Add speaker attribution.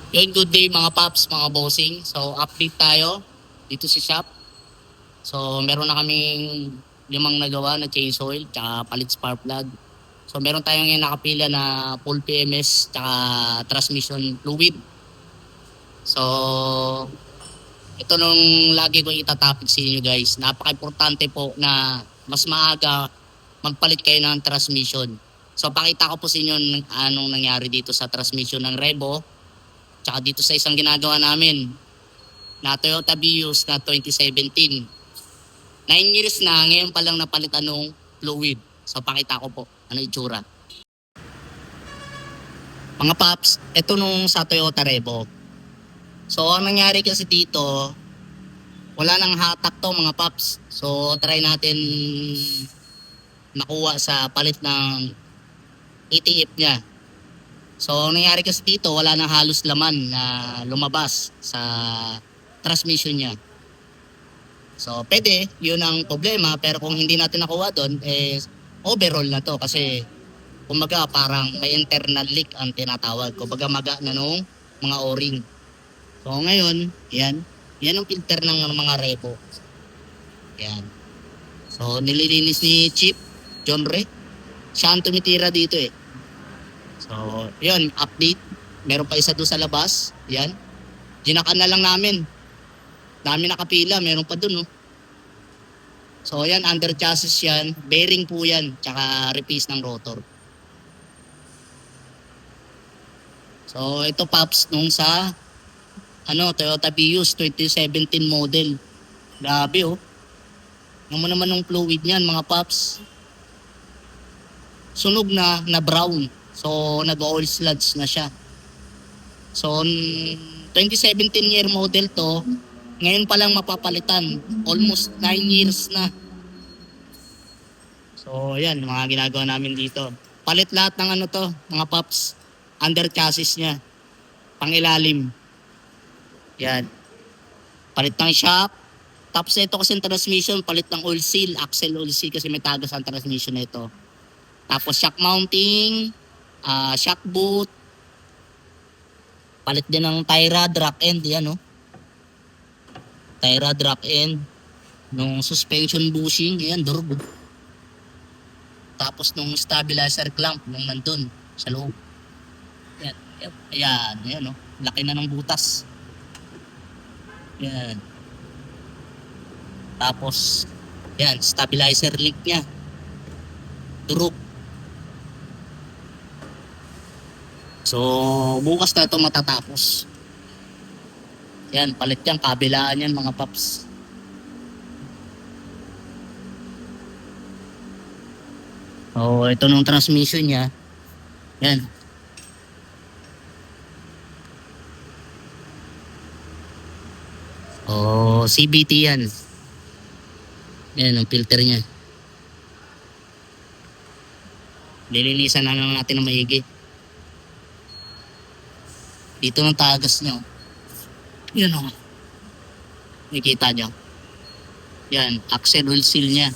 Speaker 1: Yun, good day mga paps, mga bossing. So, update tayo dito sa shop. So, meron na kaming limang nagawa na change oil, tsaka palit spark plug. So, meron tayong yung nakapila na full PMS, tsaka transmission fluid. So, ito nung lagi ko itatopic sa inyo guys. Napaka-importante po na mas maaga magpalit kayo ng transmission. So, pakita ko po sa inyo anong nangyari dito sa transmission ng Revo. Tsaka dito sa isang ginagawa namin na Toyota Vios na 2017. 9 years na, ngayon pa lang napalitan ng fluid. So pakita ko po ano itsura. Mga paps, ito nung sa Toyota Revo. So ang nangyari kasi dito, wala nang hatak to mga paps. So try natin makuha sa palit ng ETF niya. So, ang nangyari kasi dito, wala nang halos laman na lumabas sa transmission niya. So, pwede, yun ang problema. Pero kung hindi natin nakuha doon, overall na to. Kasi, kumbaga, parang may internal leak ang tinatawag. Kumbaga, maga na nung mga o-ring. So, ngayon, yan. Yan ang filter ng mga Revo. Yan. So, nililinis ni Chief John Ray. Siya ang tumitira dito eh. So, yun, update. Meron pa isa doon sa labas. Yan. Ginakan na lang namin. Dami nakapila. Meron pa doon, oh. So, yan, under chassis yan. Bearing po yan. Tsaka replace ng rotor. So, ito, Pops, nung sa Toyota Vios 2017 model. Grabe, oh. Yung mo naman ng fluid niyan, mga Pops. Sunog na brown. So, nag-oil sludge na siya. So, 2017 year model to, ngayon pa lang mapapalitan. Almost 9 years na. So, yan, mga ginagawa namin dito. Palit lahat ng mga paps, under chassis niya. Pangilalim. Yan. Palit ng shock. Tapos ito kasi yung transmission, palit ng oil seal, axle oil seal kasi may tagas ang transmission na ito. Tapos shock mounting, shock boot, palit din ng tie rod, rock end, yan tie rod, rock end, nung suspension bushing, yan, durog. Tapos nung stabilizer clamp, nung nandun, sa loob. Yan, laki na ng butas. Yan. Tapos, yan, stabilizer link niya, durog. So, bukas na ito matatapos. Yan, palit yan, kabilaan yan mga paps. So, ito nung transmission niya. Yan. CVT yan. Yan, ang filter niya. Lilinisan na lang natin ng maigi. Dito ng tagas nyo. Yan Nakikita nyo. Yan, axle oil seal niya.